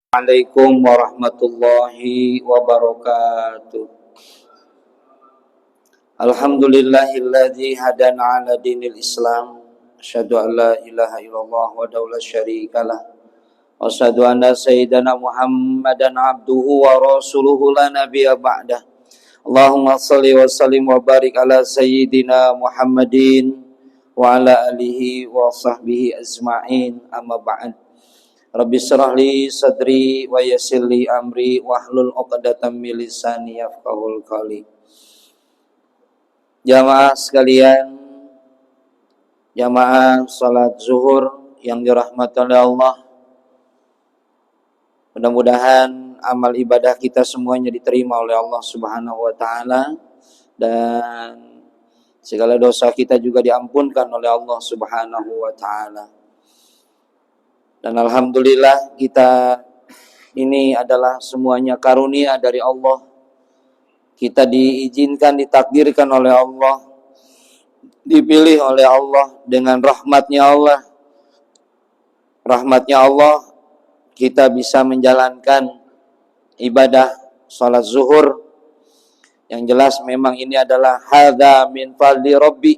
Assalamualaikum warahmatullahi wabarakatuh. Alhamdulillahilladzi hadana ala dinil Islam. Asyhadu an la ilaha illallah wa la syarikalah. Wa asyhadu anna sayyidana Muhammadan abduhu wa rasuluhu la nabiyya ba'dah. Allahumma shalli wa sallim wa barik ala sayyidina Muhammadin wa ala alihi wa sahbihi ajma'in, amma ba'd. Rabbi shrah li sadri wa yassir li amri wahlul 'uqdatam min lisani yafqahul qawli. Jamaah sekalian, jamaah salat zuhur yang dirahmati oleh Allah. Mudah-mudahan amal ibadah kita semuanya diterima oleh Allah Subhanahu wa taala dan segala dosa kita juga diampunkan oleh Allah Subhanahu wa taala. Dan alhamdulillah kita ini adalah semuanya karunia dari Allah. Kita diizinkan, ditakdirkan oleh Allah, dipilih oleh Allah dengan rahmatnya Allah. Rahmatnya Allah kita bisa menjalankan ibadah salat zuhur. Yang jelas memang ini adalah hadza min fadli rabbi.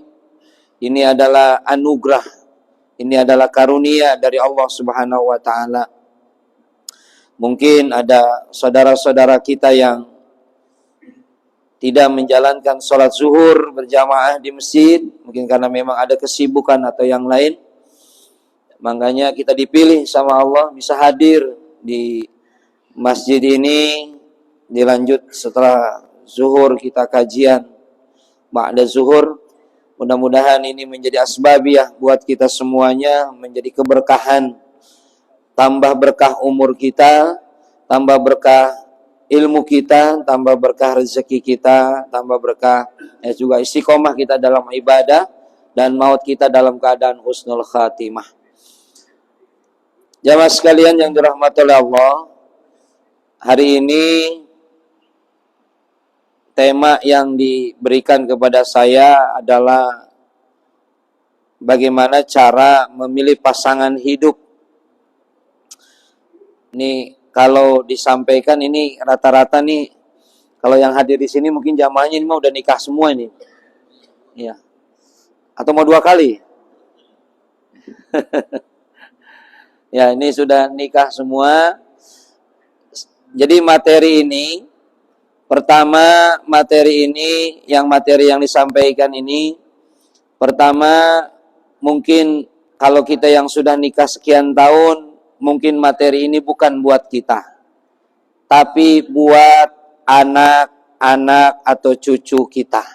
Ini adalah anugerah. Ini adalah karunia dari Allah Subhanahu wa taala. Mungkin ada saudara-saudara kita yang tidak menjalankan sholat zuhur berjamaah di masjid, mungkin karena memang ada kesibukan atau yang lain. Makanya kita dipilih sama Allah bisa hadir di masjid ini. Dilanjut setelah zuhur kita kajian ba'da zuhur. Mudah-mudahan ini menjadi asbabiyah buat kita semuanya, menjadi keberkahan. Tambah berkah umur kita, tambah berkah ilmu kita, tambah berkah rezeki kita, tambah berkah juga istiqomah kita dalam ibadah, dan maut kita dalam keadaan husnul khatimah. Jamaah sekalian yang dirahmati oleh Allah, hari ini tema yang diberikan kepada saya adalah bagaimana cara memilih pasangan hidup. Ini kalau disampaikan ini rata-rata nih, kalau yang hadir di sini mungkin jamaahnya ini mah udah nikah semua ini. Iya. Atau mau 2 kali? Ya, ini sudah nikah semua. Jadi materi ini, pertama materi yang disampaikan ini, pertama mungkin kalau kita yang sudah nikah sekian tahun, mungkin materi ini bukan buat kita, tapi buat anak-anak atau cucu kita.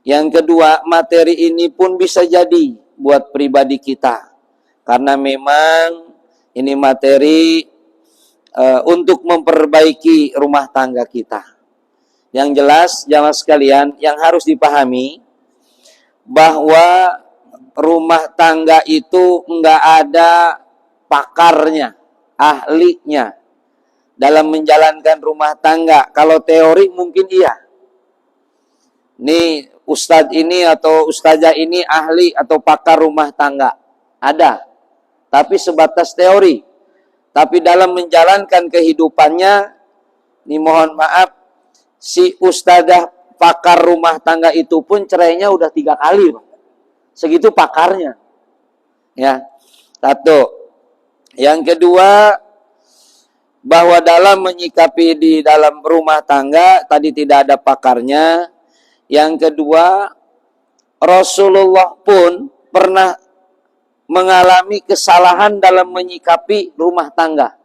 Yang kedua, materi ini pun bisa jadi buat pribadi kita, karena memang ini materi untuk memperbaiki rumah tangga kita. Yang jelas, jamaah sekalian, yang harus dipahami bahwa rumah tangga itu enggak ada pakarnya, ahlinya dalam menjalankan rumah tangga. Kalau teori mungkin iya. Nih ustadz ini atau ustazah ini ahli atau pakar rumah tangga. Ada. Tapi sebatas teori. Tapi dalam menjalankan kehidupannya, ini mohon maaf, si ustadzah pakar rumah tangga itu pun cerainya udah 3 kali. Segitu pakarnya. Ya. Satu. Yang kedua, bahwa dalam menyikapi di dalam rumah tangga, tadi tidak ada pakarnya. Yang kedua, Rasulullah pun pernah mengalami kesalahan dalam menyikapi rumah tangga.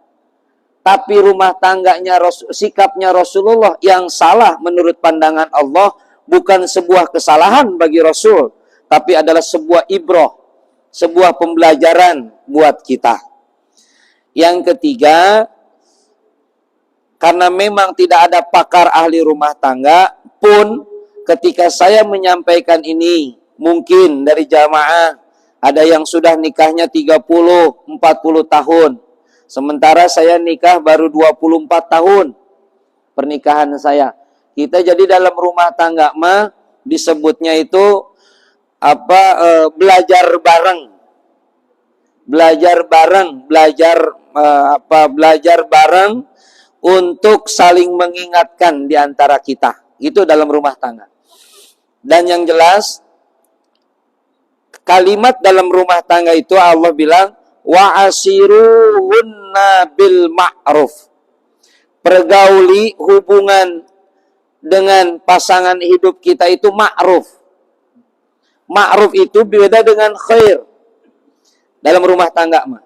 Tapi rumah tangganya, sikapnya Rasulullah yang salah menurut pandangan Allah bukan sebuah kesalahan bagi Rasul, tapi adalah sebuah ibrah, sebuah pembelajaran buat kita. Yang ketiga, karena memang tidak ada pakar ahli rumah tangga pun, ketika saya menyampaikan ini, mungkin dari jamaah ada yang sudah nikahnya 30, 40 tahun. Sementara saya nikah baru 24 tahun pernikahan saya. Kita jadi dalam rumah tangga mah disebutnya itu belajar bareng. Belajar bareng, belajar belajar bareng untuk saling mengingatkan di antara kita. Itu dalam rumah tangga. Dan yang jelas, kalimat dalam rumah tangga itu Allah bilang, wa ashiruhunna bil ma'ruf. Pergauli hubungan dengan pasangan hidup kita itu ma'ruf. Ma'ruf itu beda dengan khair. Dalam rumah tangga mah.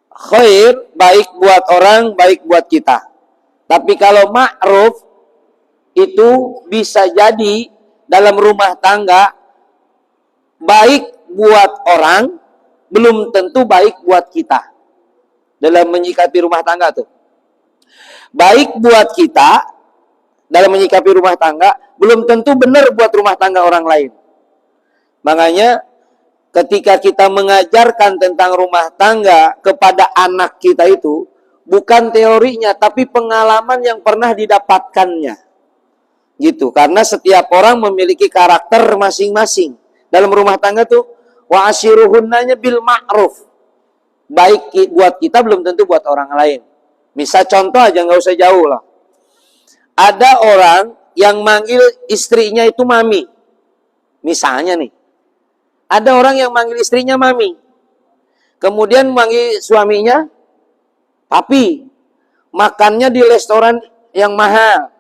Khair, baik buat orang, baik buat kita. Tapi kalau ma'ruf, itu bisa jadi dalam rumah tangga, baik buat orang, belum tentu baik buat kita. Dalam menyikapi rumah tangga tuh. Baik buat kita, dalam menyikapi rumah tangga, belum tentu benar buat rumah tangga orang lain. Makanya, ketika kita mengajarkan tentang rumah tangga kepada anak kita itu, bukan teorinya, tapi pengalaman yang pernah didapatkannya. Gitu, karena setiap orang memiliki karakter masing-masing. Dalam rumah tangga tuh, wa ashiruhunnanya bil ma'ruf. Baik buat kita, belum tentu buat orang lain. Misal contoh aja, nggak usah jauh lah. Ada orang yang manggil istrinya itu mami. Misalnya nih, ada orang yang manggil istrinya mami. Kemudian manggil suaminya papi. Makannya di restoran yang mahal.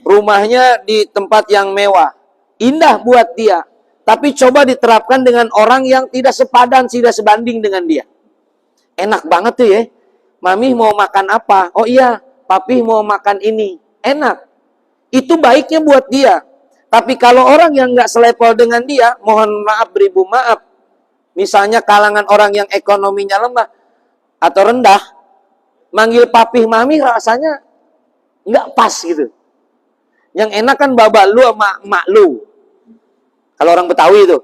Rumahnya di tempat yang mewah. Indah buat dia. Tapi coba diterapkan dengan orang yang tidak sepadan, tidak sebanding dengan dia. Enak banget tuh ya. Mami mau makan apa? Oh iya, papi mau makan ini. Enak. Itu baiknya buat dia. Tapi kalau orang yang nggak selevel dengan dia, mohon maaf beribu maaf. Misalnya kalangan orang yang ekonominya lemah atau rendah, manggil papi mami rasanya nggak pas gitu. Yang enak kan baba lu sama emak lu. Kalau orang Betawi itu.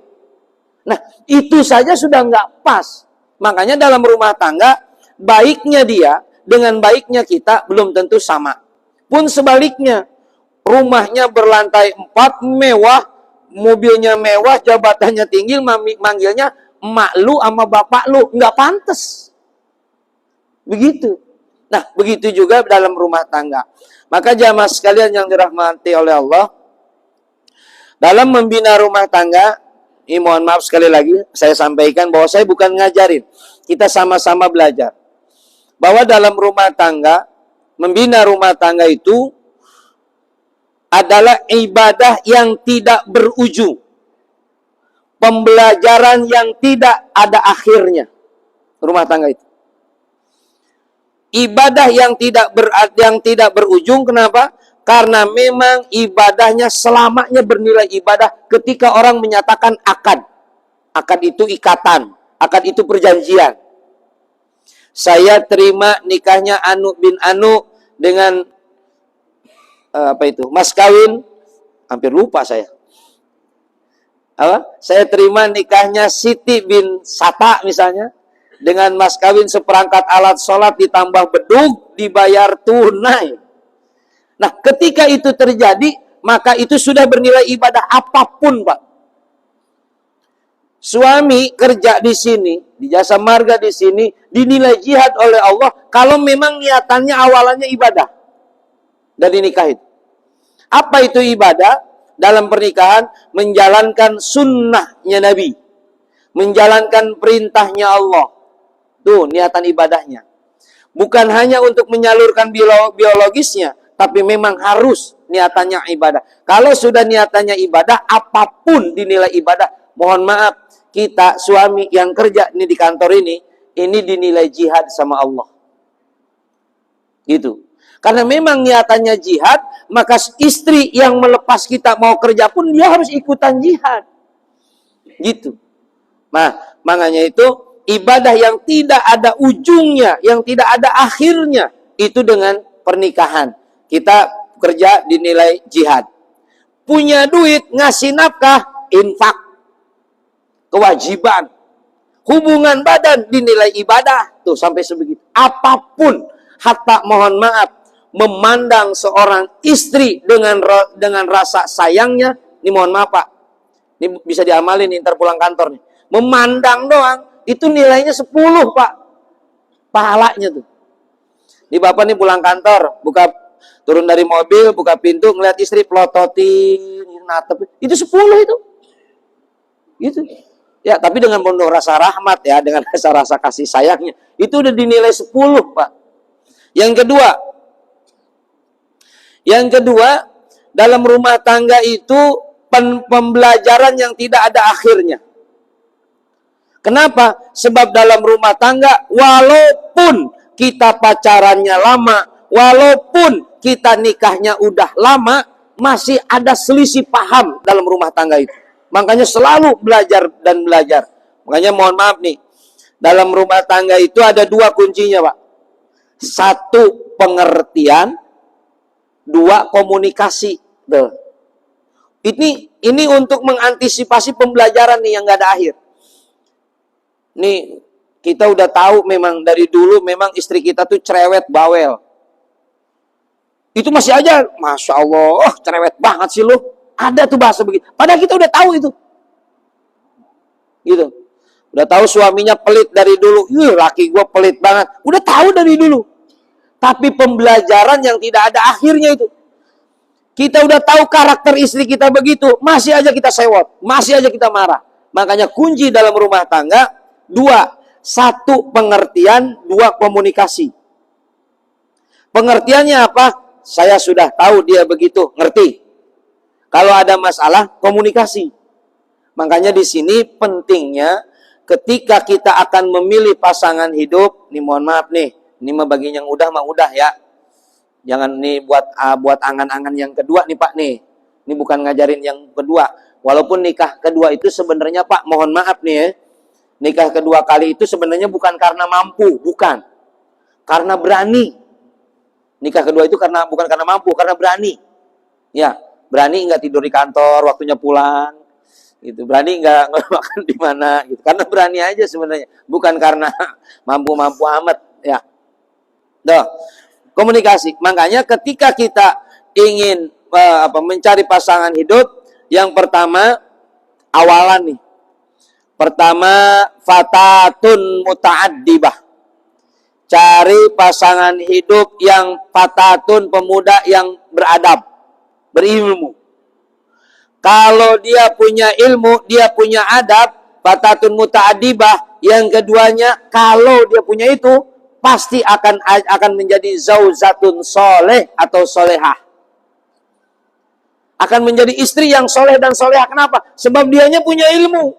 Nah, itu saja sudah nggak pas. Makanya dalam rumah tangga, baiknya dia dengan baiknya kita belum tentu sama. Pun sebaliknya. Rumahnya berlantai 4, mewah, mobilnya mewah, jabatannya tinggi, manggilnya emak lu sama bapak lu. Nggak pantas. Begitu. Nah, begitu juga dalam rumah tangga. Maka jamaah sekalian yang dirahmati oleh Allah, dalam membina rumah tangga, ini mohon maaf sekali lagi, saya sampaikan bahwa saya bukan ngajarin. Kita sama-sama belajar. Bahwa dalam rumah tangga, membina rumah tangga itu, adalah ibadah yang tidak berujung. Pembelajaran yang tidak ada akhirnya. Rumah tangga itu. Ibadah yang tidak berujung, kenapa? Karena memang ibadahnya selamanya bernilai ibadah ketika orang menyatakan akad. Akad itu ikatan, akad itu perjanjian. Saya terima nikahnya Anu bin Anu dengan mas kawin, hampir lupa saya. Saya terima nikahnya Siti bin Sata misalnya, dengan mas kawin seperangkat alat sholat ditambah bedug, dibayar tunai. Nah, ketika itu terjadi, maka itu sudah bernilai ibadah apapun, Pak. Suami kerja di sini, di jasa marga di sini, dinilai jihad oleh Allah, kalau memang niatannya awalannya ibadah. Dari nikah itu. Apa itu ibadah? Dalam pernikahan, menjalankan sunnahnya Nabi. Menjalankan perintahnya Allah. Tuh, niatan ibadahnya. Bukan hanya untuk menyalurkan biologisnya, tapi memang harus niatannya ibadah. Kalau sudah niatannya ibadah, apapun dinilai ibadah. Mohon maaf, kita suami yang kerja ini di kantor ini dinilai jihad sama Allah. Gitu. Karena memang niatannya jihad, maka istri yang melepas kita mau kerja pun dia harus ikutan jihad. Gitu. Nah, makanya itu ibadah yang tidak ada ujungnya, yang tidak ada akhirnya, itu dengan pernikahan. Kita kerja dinilai jihad. Punya duit, ngasih nafkah, infak. Kewajiban. Hubungan badan dinilai ibadah. Tuh, sampai sebegitu. Apapun, hatta mohon maaf, memandang seorang istri dengan rasa sayangnya, ini mohon maaf Pak, ini bisa diamalin ntar pulang kantor nih. Memandang doang, itu nilainya 10 Pak. pahalanya tuh. Di bapak nih pulang kantor, turun dari mobil, buka pintu, ngeliat istri pelototin, natep, itu 10 itu. Gitu. Ya, tapi dengan penuh rasa rahmat ya, dengan rasa kasih sayangnya, itu udah dinilai 10, Pak. Yang kedua, dalam rumah tangga itu pembelajaran yang tidak ada akhirnya. Kenapa? Sebab dalam rumah tangga, walaupun kita pacarannya lama, walaupun kita nikahnya udah lama, masih ada selisih paham dalam rumah tangga itu. Makanya selalu belajar dan belajar. Makanya mohon maaf nih, dalam rumah tangga itu ada 2 kuncinya, Pak. 1, pengertian. 2, komunikasi. Tuh. Ini untuk mengantisipasi pembelajaran nih yang gak ada akhir. Nih, kita udah tahu memang dari dulu memang istri kita tuh cerewet bawel. Itu masih aja, Masya Allah, cerewet banget sih lu. Ada tuh bahasa begitu. Padahal kita udah tahu itu. Gitu. Udah tahu suaminya pelit dari dulu. Laki gue pelit banget. Udah tahu dari dulu. Tapi pembelajaran yang tidak ada akhirnya itu. Kita udah tahu karakter istri kita begitu. Masih aja kita sewot. Masih aja kita marah. Makanya kunci dalam rumah tangga 2. 1, pengertian. 2, komunikasi. Pengertiannya apa? Saya sudah tahu dia begitu. Ngerti. Kalau ada masalah, komunikasi. Makanya di sini pentingnya ketika kita akan memilih pasangan hidup, nih mohon maaf nih, ini mah bagi yang udah mah udah ya. Jangan nih buat angan-angan yang kedua nih Pak nih. Ini bukan ngajarin yang kedua. Walaupun nikah kedua itu sebenarnya Pak, mohon maaf nih ya. Nikah kedua kali itu sebenarnya bukan karena mampu, bukan. Karena berani. Nikah kedua itu bukan karena mampu, karena berani. Ya. Berani nggak tidur di kantor, waktunya pulang, gitu. Berani nggak makan di mana, gitu. Karena berani aja sebenarnya, bukan karena mampu-mampu amat, ya. Tuh, komunikasi. Makanya ketika kita ingin mencari pasangan hidup, yang pertama awalan nih. Pertama, fatatun muta'addibah. Cari pasangan hidup yang fatatun, pemuda yang beradab. Berilmu. Kalau dia punya ilmu, dia punya adab, fatatun muta'adibah. Yang keduanya, kalau dia punya itu, pasti akan menjadi zauzatun soleh atau solehah. Akan menjadi istri yang soleh dan solehah. Kenapa? Sebab dianya punya ilmu.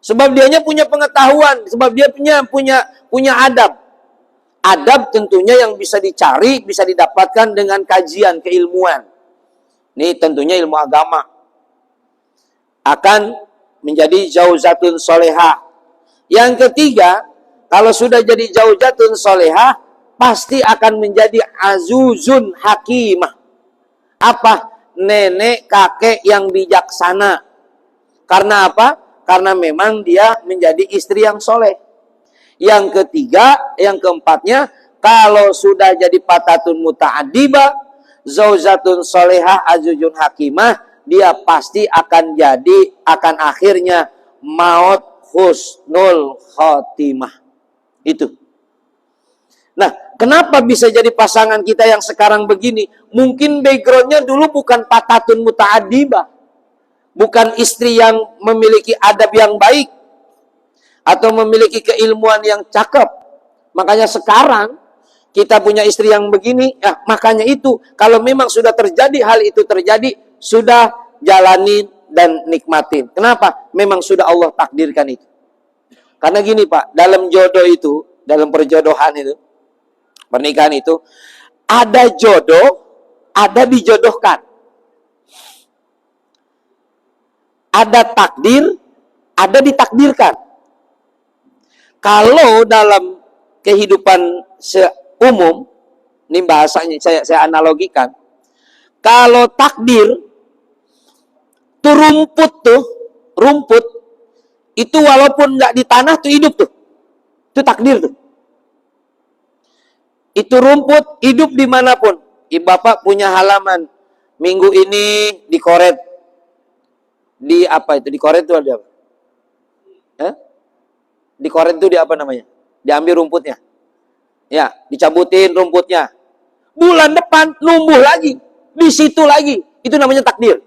Sebab dianya punya pengetahuan. Sebab dia punya adab. Adab tentunya yang bisa dicari, bisa didapatkan dengan kajian, keilmuan. Ini tentunya ilmu agama. Akan menjadi zaujatun solehah. Yang ketiga, kalau sudah jadi zaujatun solehah, pasti akan menjadi azuzun hakimah. Apa? Nenek kakek yang bijaksana. Karena apa? Karena memang dia menjadi istri yang soleh. Yang ketiga, yang keempatnya, kalau sudah jadi patatun muta'adibah, zaujatun solehah azuzun hakimah, dia pasti akan akhirnya maut husnul khotimah. Itu. Nah, kenapa bisa jadi pasangan kita yang sekarang begini? Mungkin backgroundnya dulu bukan patatun muta'adibah. Bukan istri yang memiliki adab yang baik. Atau memiliki keilmuan yang cakep. Makanya sekarang kita punya istri yang begini, ya makanya itu, kalau memang sudah terjadi hal itu terjadi, sudah jalanin dan nikmatin. Kenapa? Memang sudah Allah takdirkan itu. Karena gini Pak, dalam jodoh itu, dalam perjodohan itu, pernikahan itu, ada jodoh, ada dijodohkan. Ada takdir, ada ditakdirkan. Kalau dalam kehidupan umum, ini bahasanya saya analogikan. Kalau takdir, tuh rumput, itu walaupun nggak di tanah tuh hidup tuh. Itu takdir tuh. Itu rumput hidup dimanapun. Bapak punya halaman. Minggu ini dikoret. Di apa itu? Dikoret itu ada apa? Dikoret itu di apa namanya? Diambil rumputnya. Ya, dicabutin rumputnya. Bulan depan numbuh lagi. Di situ lagi. Itu namanya takdir.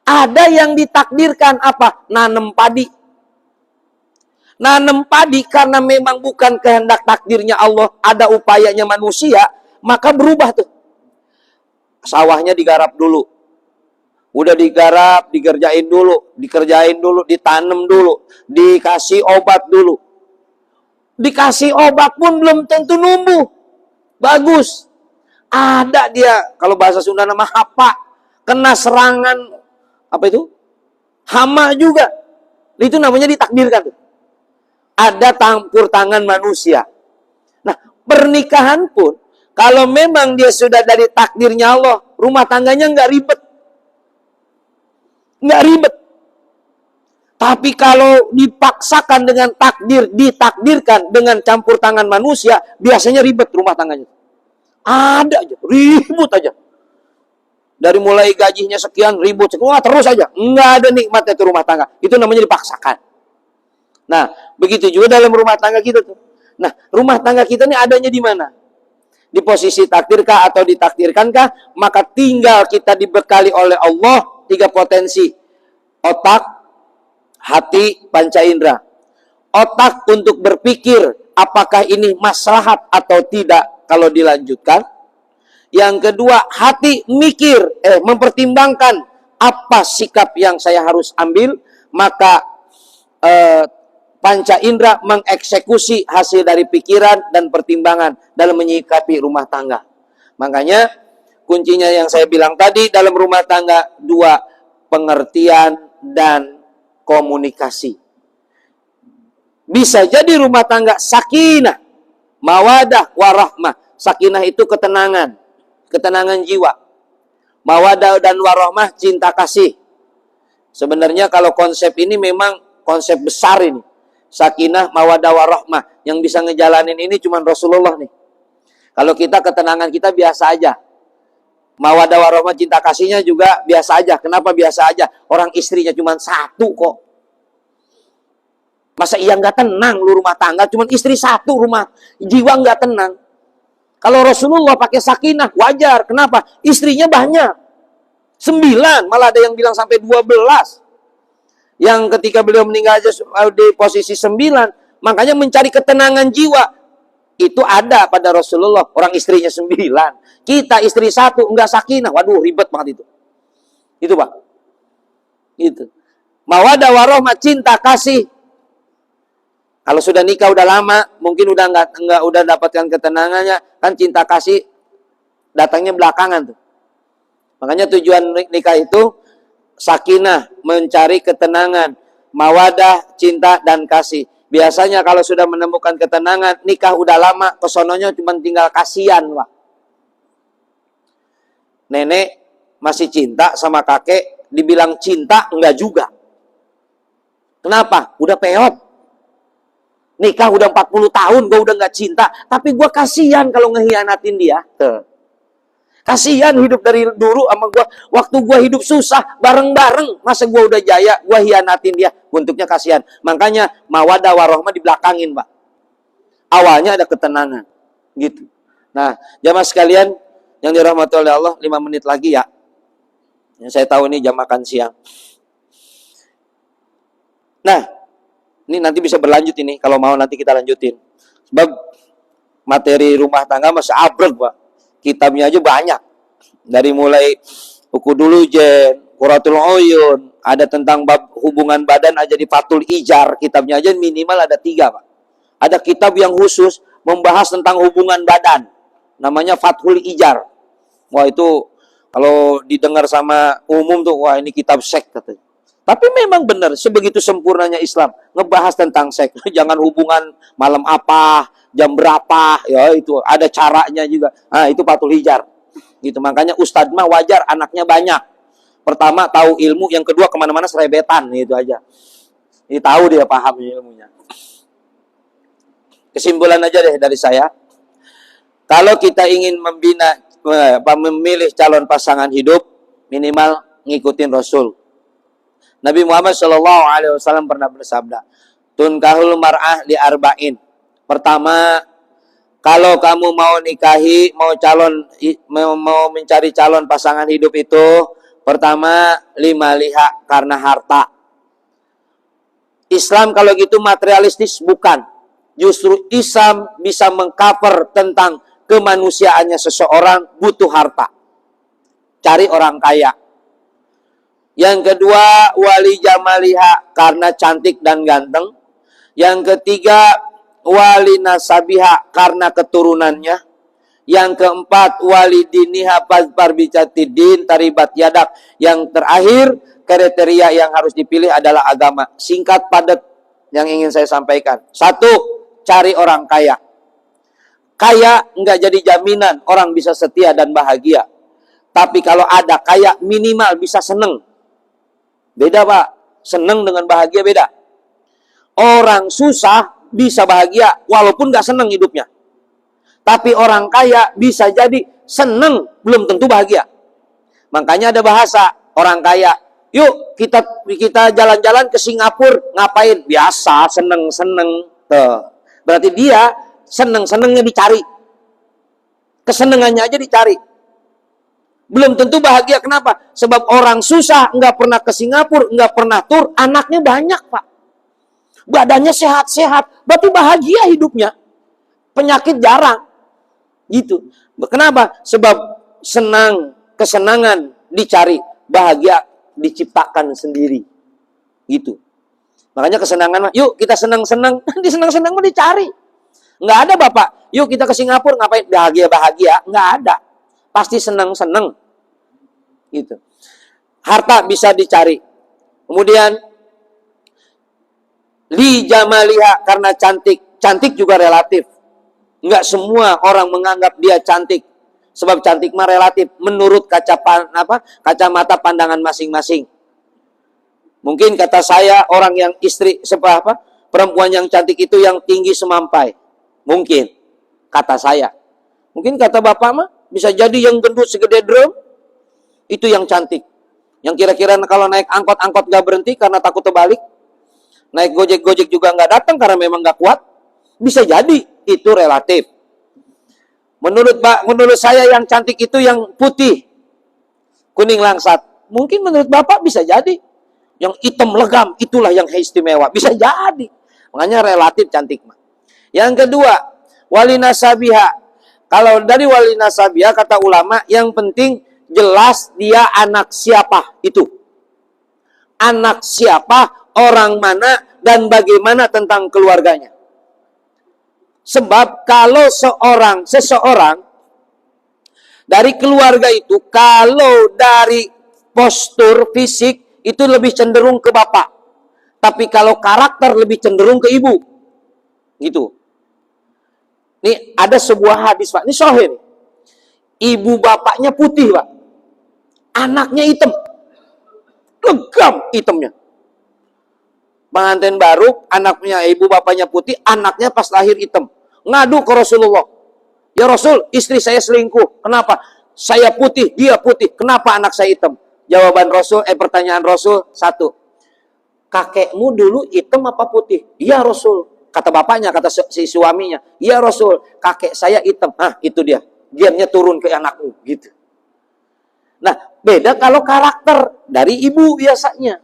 Ada yang ditakdirkan apa? Nanam padi. Nanam padi karena memang bukan kehendak takdirnya Allah, ada upayanya manusia, maka berubah tuh. Sawahnya digarap dulu. Udah digarap, dikerjain dulu, ditanam dulu, dikasih obat dulu. Dikasih obat pun belum tentu numbuh. Bagus. Ada dia, kalau bahasa Sunda nama hapa, kena serangan, apa itu? Hama juga. Itu namanya ditakdirkan tuh. Ada campur tangan manusia. Nah, pernikahan pun, kalau memang dia sudah dari takdirnya Allah, rumah tangganya nggak ribet. Nggak ribet. Tapi kalau dipaksakan dengan takdir, ditakdirkan dengan campur tangan manusia, biasanya ribet rumah tangganya. Ada aja, ribut aja. Dari mulai gajinya sekian, ribut. Wah, terus aja. Nggak ada nikmatnya itu rumah tangga. Itu namanya dipaksakan. Nah, begitu juga dalam rumah tangga kita tuh. Nah, rumah tangga kita ini adanya di mana? Di posisi takdirkah atau ditakdirkankah? Maka tinggal kita dibekali oleh Allah 3 potensi. Otak, hati, panca indera. Otak untuk berpikir apakah ini maslahat atau tidak kalau dilanjutkan. Yang kedua, hati mikir, mempertimbangkan apa sikap yang saya harus ambil. Maka panca indera mengeksekusi hasil dari pikiran dan pertimbangan dalam menyikapi rumah tangga. Makanya kuncinya yang saya bilang tadi dalam rumah tangga 2, pengertian dan komunikasi. Bisa jadi rumah tangga sakinah, mawadah, warahmah. Sakinah itu ketenangan, ketenangan jiwa. Mawadah dan warahmah cinta kasih. Sebenarnya kalau konsep ini memang konsep besar ini. Sakinah, mawadah, warahmah. Yang bisa ngejalanin ini cuma Rasulullah nih. Kalau kita ketenangan kita biasa aja. Mawadah warahmah cinta kasihnya juga biasa aja. Kenapa biasa aja? Orang istrinya cuma 1 kok. Masa iya nggak tenang lu rumah tangga? Cuma istri 1 rumah. Jiwa nggak tenang. Kalau Rasulullah pakai sakinah, wajar. Kenapa? Istrinya banyak. 9. Malah ada yang bilang sampai 12. Yang ketika beliau meninggal aja di posisi 9. Makanya mencari ketenangan jiwa. Itu ada pada Rasulullah. Orang istrinya 9. Kita istri 1, enggak sakinah. Waduh, ribet banget itu. Itu Pak. Itu. Mawadah warahmah cinta kasih. Kalau sudah nikah udah lama, mungkin udah enggak udah dapatkan ketenangannya, kan cinta kasih datangnya belakangan tuh. Makanya tujuan nikah itu sakinah, mencari ketenangan, mawadah, cinta dan kasih. Biasanya kalau sudah menemukan ketenangan, nikah udah lama, kesononya cuma tinggal kasihan, Pak. Nenek masih cinta sama kakek, dibilang cinta, enggak juga. Kenapa? Udah peot. Nikah udah 40 tahun, gue udah enggak cinta. Tapi gue kasihan kalau ngehianatin dia. Kasihan hidup dari dulu sama gue. Waktu gue hidup susah, bareng-bareng. Masa gue udah jaya, gue hianatin dia. Bentuknya kasihan. Makanya mawadah warahmah dibelakangin, Pak. Awalnya ada ketenangan. Gitu. Nah, jamaah sekalian yang dirahmati oleh Allah, 5 menit lagi ya. Yang saya tahu ini jam makan siang. Nah, ini nanti bisa berlanjut ini. Kalau mau nanti kita lanjutin. Sebab materi rumah tangga masih abrek, Pak. Kitabnya aja banyak. Dari mulai Ukudulujen, Quratul Uyun, ada tentang bab hubungan badan aja di Fathul Ijar. Kitabnya aja minimal ada 3, Pak. Ada kitab yang khusus membahas tentang hubungan badan. Namanya Fathul Ijar. Wah, itu kalau didengar sama umum tuh, wah ini kitab seks katanya. Tapi memang benar, sebegitu sempurnanya Islam ngebahas tentang seks. Jangan hubungan malam apa, jam berapa, ya itu ada caranya juga. Nah, itu Fathul Ijar. Gitu. Makanya Ustadz mah wajar anaknya banyak. Pertama tahu ilmu, yang kedua kemana-mana serebetan, itu aja. Ini tahu dia paham ilmunya. Kesimpulan aja deh dari saya. Kalau kita ingin memilih calon pasangan hidup, minimal ngikutin Rasul. Nabi Muhammad SAW pernah bersabda, tunkahul mar'ah li arba'in. Pertama, kalau kamu mau nikahi, mau mencari calon pasangan hidup itu, pertama, lima liha karena harta. Islam kalau gitu materialistis bukan. Justru Islam bisa mengcover tentang kemanusiaannya seseorang butuh harta. Cari orang kaya. Yang kedua, wali jamaliha karena cantik dan ganteng. Yang ketiga, wali nasabiha karena keturunannya. Yang keempat, wali diniha parbicatidin taribat yadak. Yang terakhir, kriteria yang harus dipilih adalah agama. Singkat padat yang ingin saya sampaikan. Satu, cari orang kaya. Kaya enggak jadi jaminan orang bisa setia dan bahagia. Tapi kalau ada kaya, minimal bisa seneng. Beda, Pak. Seneng dengan bahagia beda. Orang susah bisa bahagia walaupun gak seneng hidupnya. Tapi orang kaya bisa jadi seneng, belum tentu bahagia. Makanya ada bahasa orang kaya. Yuk kita jalan-jalan ke Singapura. Ngapain? Biasa, seneng-seneng. Berarti dia seneng-senengnya dicari. Kesenengannya aja dicari. Belum tentu bahagia. Kenapa? Sebab orang susah, nggak pernah ke Singapura, nggak pernah tur, anaknya banyak, Pak. Badannya sehat-sehat, berarti bahagia hidupnya. Penyakit jarang. Gitu. Kenapa? Sebab kesenangan dicari, bahagia diciptakan sendiri. Gitu. Makanya kesenangan, yuk kita senang-senang, disenang-senang mau dicari. Nggak ada, Bapak, yuk kita ke Singapura, ngapain? Bahagia-bahagia, nggak ada. Pasti senang-senang. Gitu. Harta bisa dicari. Kemudian li jamaliha karena cantik. Cantik juga relatif. Enggak semua orang menganggap dia cantik. Sebab cantik mah relatif menurut kacamata pandangan masing-masing. Mungkin kata saya orang yang perempuan yang cantik itu yang tinggi semampai. Mungkin kata saya. Mungkin kata Bapak mah bisa jadi yang gendut segede drum, itu yang cantik. Yang kira-kira kalau naik angkot gak berhenti karena takut terbalik. Naik gojek juga gak datang karena memang gak kuat. Bisa jadi, itu relatif. Menurut saya yang cantik itu yang putih, kuning langsat. Mungkin menurut Bapak bisa jadi. Yang hitam legam, itulah yang istimewa. Bisa jadi. Makanya relatif cantik. Yang kedua, wali nasabiha. Kalau dari wali nasabiah, kata ulama, yang penting jelas dia anak siapa itu. Anak siapa, orang mana, dan bagaimana tentang keluarganya. Sebab kalau seseorang dari keluarga itu, kalau dari postur fisik, itu lebih cenderung ke bapak. Tapi kalau karakter lebih cenderung ke ibu. Gitu. Ini ada sebuah hadis, Pak. Ini sahih nih. Ibu bapaknya putih, Pak. Anaknya hitam. Legam hitamnya. Pengantin baru, anaknya ibu bapaknya putih, anaknya pas lahir hitam. Ngadu ke Rasulullah. Ya Rasul, istri saya selingkuh. Kenapa? Saya putih, dia putih. Kenapa anak saya hitam? Pertanyaan Rasul, satu. Kakekmu dulu hitam apa putih? Iya Rasul. Kata bapaknya, kata si suaminya, iya Rasul, kakek saya hitam. Itu dia. Gennya turun ke anakmu. Gitu. Nah, beda kalau karakter dari ibu biasanya.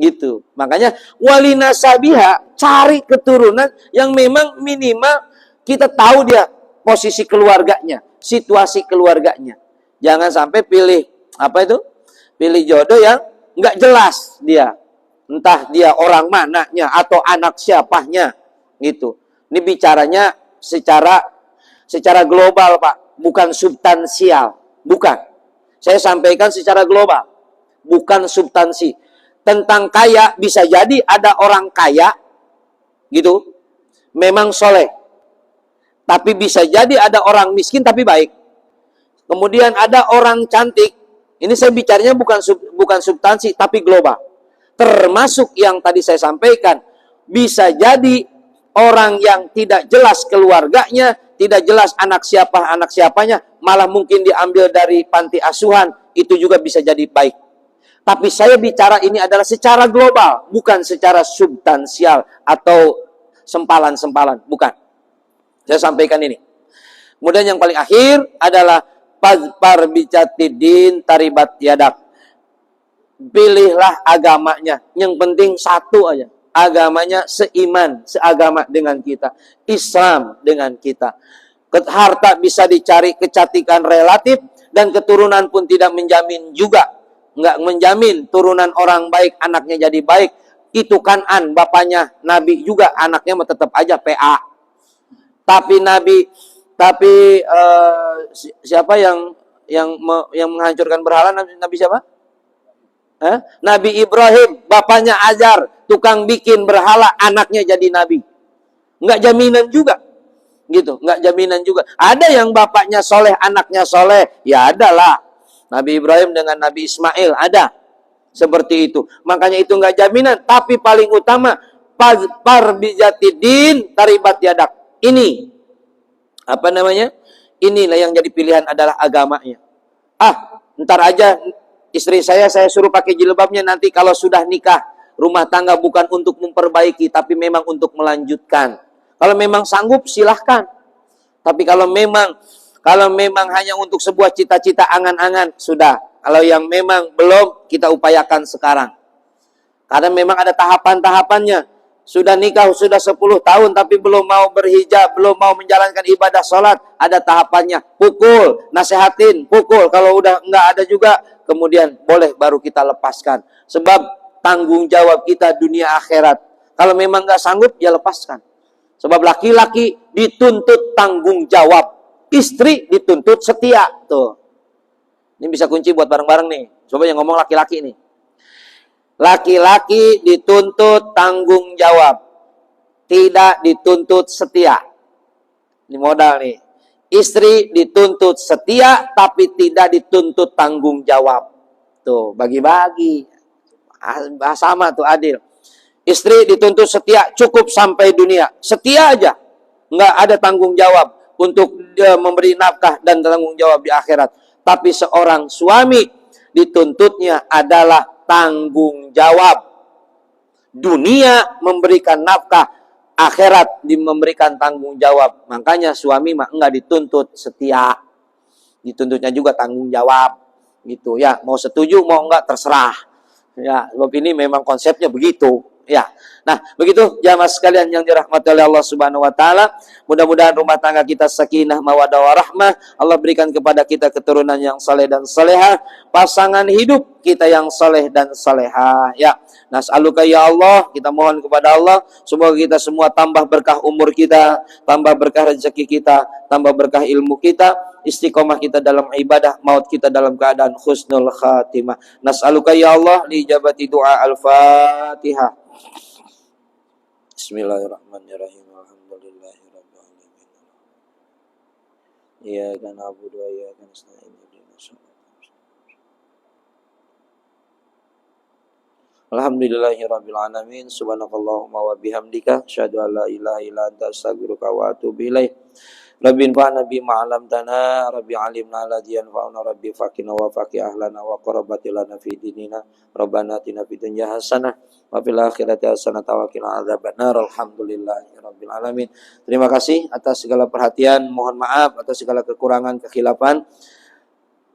Gitu. Makanya, wali nasabiha, cari keturunan yang memang minimal kita tahu dia posisi keluarganya, situasi keluarganya. Jangan sampai pilih, pilih jodoh yang nggak jelas dia. Entah dia orang mananya atau anak siapanya. Gitu. Ini bicaranya secara global, Pak, bukan substansial, bukan. Saya sampaikan secara global, bukan substansi. Tentang kaya bisa jadi ada orang kaya, gitu, memang soleh. Tapi bisa jadi ada orang miskin tapi baik. Kemudian ada orang cantik. Ini saya bicaranya bukan substansi tapi global. Termasuk yang tadi saya sampaikan, bisa jadi orang yang tidak jelas keluarganya, tidak jelas anak siapanya, malah mungkin diambil dari panti asuhan, itu juga bisa jadi baik. Tapi saya bicara ini adalah secara global, bukan secara substansial atau sempalan-sempalan, bukan. Saya sampaikan ini. Kemudian yang paling akhir adalah fazfar bijatidin taribat yadak. Pilihlah agamanya. Yang penting satu aja. Agamanya seiman, seagama dengan kita. Islam dengan kita. Harta bisa dicari, kecantikan relatif, dan keturunan pun tidak menjamin juga. Nggak menjamin turunan orang baik, anaknya jadi baik. Itu Kan'an, bapaknya Nabi juga, anaknya tetap aja PA. Tapi siapa yang menghancurkan berhala? Nabi siapa? Nabi Ibrahim, bapaknya Azar, tukang bikin berhala, anaknya jadi nabi. Nggak jaminan juga, gitu. Nggak jaminan juga. Ada yang bapaknya soleh, anaknya soleh, ya adalah. Nabi Ibrahim dengan Nabi Ismail ada seperti itu. Makanya itu nggak jaminan. Tapi paling utama, fazfar bijatidin taribat yadak. Ini apa namanya? Inilah yang jadi pilihan adalah agamanya. Ntar aja istri saya suruh pakai jilbabnya nanti kalau sudah nikah. Rumah tangga bukan untuk memperbaiki, tapi memang untuk melanjutkan. Kalau memang sanggup, silahkan. Tapi kalau memang hanya untuk sebuah cita-cita angan-angan, sudah. Kalau yang memang belum, kita upayakan sekarang. Karena memang ada tahapan-tahapannya. Sudah nikah, sudah 10 tahun, tapi belum mau berhijab, belum mau menjalankan ibadah sholat. Ada tahapannya. Pukul, nasehatin, pukul. Kalau udah nggak ada juga, kemudian boleh baru kita lepaskan. Sebab tanggung jawab kita dunia akhirat. Kalau memang nggak sanggup, ya lepaskan. Sebab laki-laki dituntut tanggung jawab. Istri dituntut setia. Tuh. Ini bisa kunci buat bareng-bareng nih. Coba yang ngomong laki-laki nih. Laki-laki dituntut tanggung jawab. Tidak dituntut setia. Ini modal nih. Istri dituntut setia, tapi tidak dituntut tanggung jawab. Tuh, bagi-bagi. Sama tuh, adil. Istri dituntut setia, cukup sampai dunia. Setia aja. Nggak ada tanggung jawab untuk memberi nafkah dan tanggung jawab di akhirat. Tapi seorang suami dituntutnya adalah tanggung jawab. Dunia memberikan nafkah, akhirat memberikan tanggung jawab. Makanya suami mah enggak dituntut setia. Dituntutnya juga tanggung jawab. Gitu ya, mau setuju mau enggak terserah. Ya, sebab ini memang konsepnya begitu. Ya. Nah, begitu jamaah sekalian yang dirahmati oleh Allah Subhanahu wa taala. Mudah-mudahan rumah tangga kita sakinah, mawaddah warahmah. Allah berikan kepada kita keturunan yang saleh dan salehah, pasangan hidup kita yang saleh dan salehah. Ya. Nas'aluka ya Allah, kita mohon kepada Allah semoga kita semua tambah berkah umur kita, tambah berkah rezeki kita, tambah berkah ilmu kita, istiqomah kita dalam ibadah, maut kita dalam keadaan husnul khatimah. Nas'aluka ya Allah li ijabati du'a al-Fatihah. Bismillahirrahmanirrahim. Alhamdulillahirabbil alamin. Iyyaka na'budu wa iyyaka nasta'in. Alhamdulillahirabbil alamin. Subhanakallahumma wa bihamdika asyhadu an la ilaha illa anta astaghfiruka wa atubu ilaik. Rabbi anfa'na bima 'allamtana, Rabbi 'allimna alladhi yanfa'una, Rabbi faqina wa faqih ahlana wa qarabati lana fi dinina. Rabbana atina fid dunya hasanah wa fil akhirati hasanah wa qina adzabannar. Alhamdulillahirabbil alamin. Terima kasih atas segala perhatian, mohon maaf atas segala kekurangan, kekhilafan.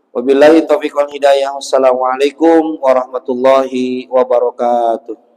Wabillahi taufiq wal hidayah. Wassalamualaikum warahmatullahi wabarakatuh.